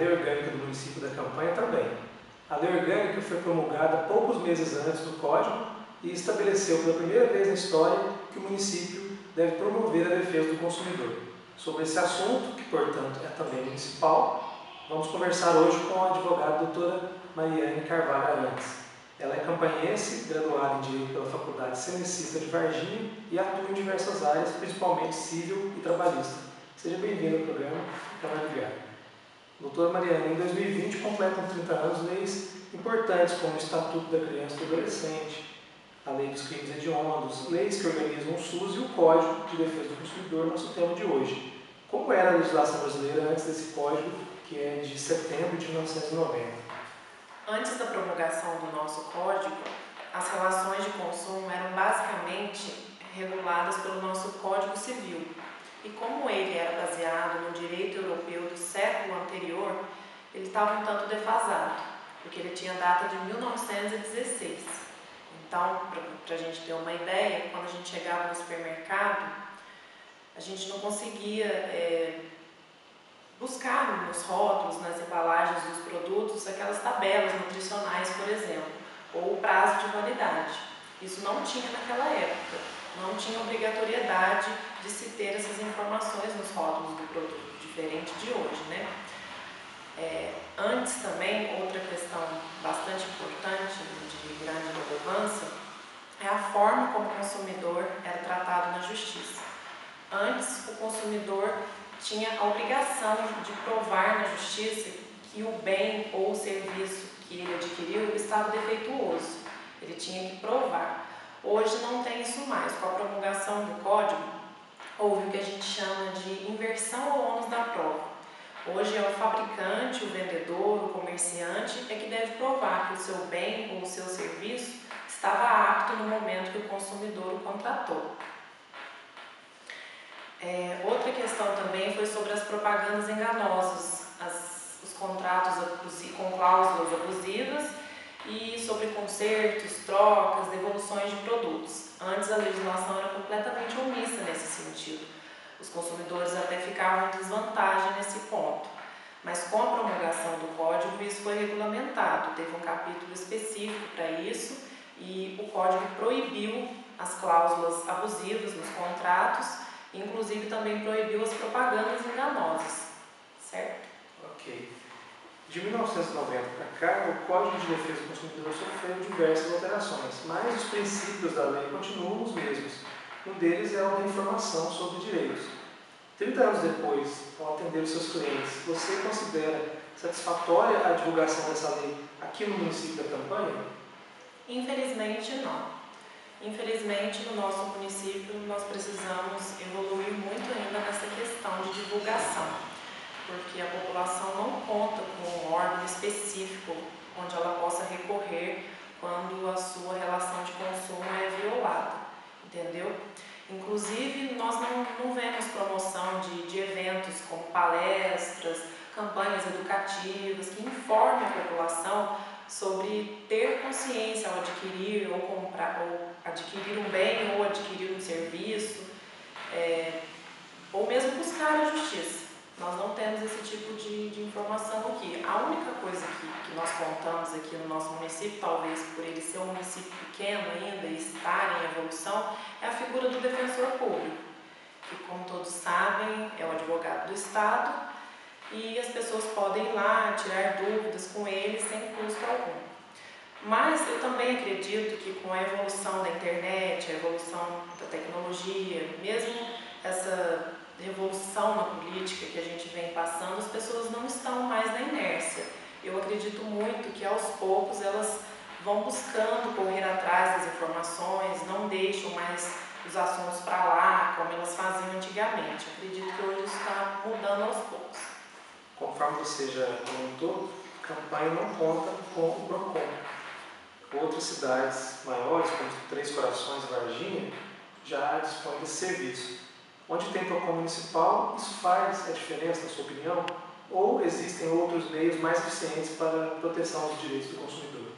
lei orgânica do município da Campanha também. A lei orgânica foi promulgada poucos meses antes do Código e estabeleceu pela primeira vez na história que o município deve promover a defesa do consumidor. Sobre esse assunto, que portanto é também municipal, vamos conversar hoje com a advogada doutora Mariane Carvalho Arantes. Ela é campanhense, graduada em Direito pela Faculdade Cenecista de Varginha e atua em diversas áreas, principalmente civil e trabalhista. Seja bem-vinda ao programa, fica mais ligado. Doutora Mariane, em 2020 completam 30 anos leis importantes como o Estatuto da Criança e do Adolescente, a Lei dos Crimes Hediondos, leis que organizam o SUS e o Código de Defesa do Consumidor, nosso tema de hoje. Como era a legislação brasileira antes desse código, que é de setembro de 1990? Antes da promulgação do nosso código, as relações de consumo eram basicamente reguladas pelo nosso Código Civil. E como ele era baseado no direito europeu do século anterior, ele estava um tanto defasado, porque ele tinha data de 1916. Então, para a gente ter uma ideia, quando a gente chegava no supermercado, a gente não conseguia buscar nos rótulos, nas embalagens dos produtos, aquelas tabelas nutricionais, por exemplo, ou o prazo de validade. Isso não tinha naquela época, não tinha obrigatoriedade de se ter essas informações nos rótulos do produto, diferente de hoje, né? Antes também, outra questão bastante importante, de grande relevância, é a forma como o consumidor era tratado na justiça. Antes, o consumidor tinha a obrigação de provar na justiça que o bem ou o serviço que ele adquiriu estava defeituoso. Ele tinha que provar. Hoje não tem isso mais. Com a promulgação do Código, houve o que a gente chama de inversão ao ônus da prova. Hoje é o fabricante, o vendedor, o comerciante é que deve provar que o seu bem ou o seu serviço estava apto no momento que o consumidor o contratou. Outra questão também foi sobre as propagandas enganosas, os contratos com cláusulas abusivas e sobre consertos, trocas, devoluções de produtos. Antes a legislação era completamente omissa nesse sentido. Os consumidores até ficavam em desvantagem nesse ponto. Mas com a promulgação do Código isso foi regulamentado, teve um capítulo específico para isso e o Código proibiu as cláusulas abusivas nos contratos. Inclusive também proibiu as propagandas enganosas, certo? Ok. De 1990 para cá, o Código de Defesa do Consumidor sofreu diversas alterações, mas os princípios da lei continuam os mesmos. Um deles é o da informação sobre direitos. 30 anos depois, ao atender os seus clientes, você considera satisfatória a divulgação dessa lei aqui no município da Campanha? Infelizmente, não. Infelizmente, no nosso município, nós precisamos evoluir muito ainda nessa questão de divulgação, porque a população não conta com um órgão específico onde ela possa recorrer quando a sua relação de consumo é violada, entendeu? Inclusive, nós não vemos promoção de eventos como palestras, campanhas educativas que informem a população sobre ter consciência ao adquirir ou comprar, ou adquirir um bem ou adquirir um serviço, ou mesmo buscar a justiça. Nós não temos esse tipo de informação aqui. A única coisa que nós contamos aqui no nosso município, talvez por ele ser um município pequeno ainda e estar em evolução, é a figura do defensor público, que, como todos sabem, é o advogado do Estado, e as pessoas podem ir lá tirar dúvidas com ele sem custo algum. Mas eu também acredito que com a evolução da internet, a evolução da tecnologia, mesmo essa revolução na política que a gente vem passando, as pessoas não estão mais na inércia. Eu acredito muito que aos poucos elas vão buscando correr atrás das informações, não deixam mais os assuntos para lá, como elas faziam antigamente. Acredito que hoje isso está mudando aos poucos. Conforme você já comentou, Campanha não conta com o PROCON. Outras cidades maiores, como Três Corações e Varginha, já dispõem desse serviço. Onde tem PROCON municipal, isso faz a diferença, na sua opinião? Ou existem outros meios mais eficientes para a proteção dos direitos do consumidor?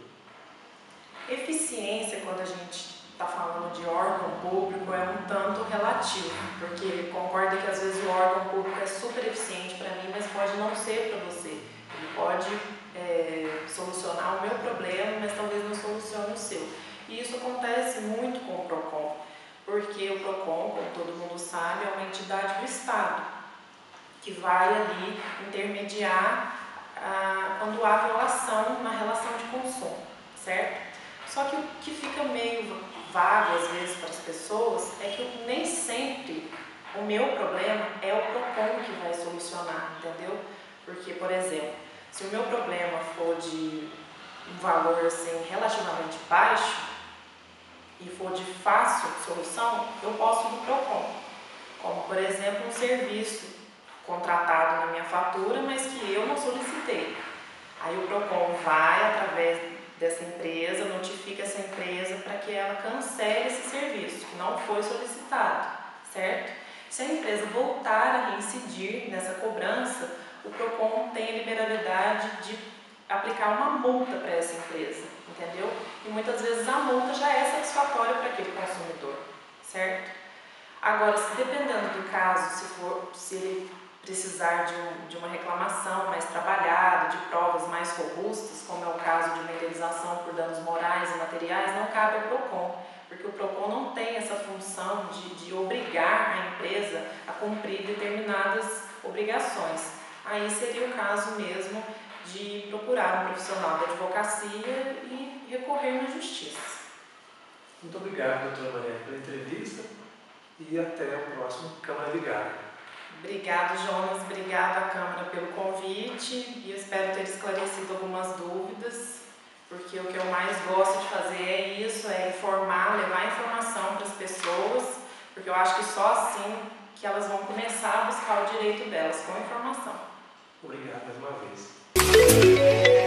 Eficiência, quando a gente está falando de órgão público, é um tanto relativo, porque concordo que às vezes o órgão público é super eficiente para mim, mas pode não ser para você. Ele pode solucionar o meu problema, mas talvez não solucione o seu. E isso acontece muito com o PROCON, porque o PROCON, como todo mundo sabe, é uma entidade do Estado, que vai ali intermediar quando há violação na relação de consumo, certo? Só que o que fica meio vago às vezes para as pessoas é que nem sempre o meu problema é o PROCON que vai solucionar, entendeu? Porque, por exemplo, se o meu problema for de um valor assim, relativamente baixo e for de fácil solução, eu posso ir do PROCON. Como, por exemplo, um serviço contratado na minha fatura, mas que eu não solicitei. Aí o PROCON vai, através dessa empresa, notifica essa empresa para que ela cancele esse serviço, que não foi solicitado, certo? Se a empresa voltar a reincidir nessa cobrança, o PROCON tem a liberalidade de aplicar uma multa para essa empresa, entendeu? E muitas vezes a multa já é satisfatória para aquele consumidor, certo? Agora, se dependendo do caso, se ele precisar de uma reclamação mais trabalhada, de provas mais robustas, como é o caso de uma indenização por danos morais e materiais, não cabe ao PROCON, porque o PROCON não tem essa função de obrigar a empresa a cumprir determinadas obrigações. Aí seria o caso mesmo de procurar um profissional da advocacia e recorrer na justiça. Muito obrigado, doutora Maria, pela entrevista e até o próximo Câmara Ligada. Obrigado, Jonas. Obrigado à Câmara pelo convite e eu espero ter esclarecido algumas dúvidas, porque o que eu mais gosto de fazer é isso, é informar, levar informação para as pessoas, porque eu acho que só assim que elas vão começar a buscar o direito delas, com informação. Obrigado mais uma vez.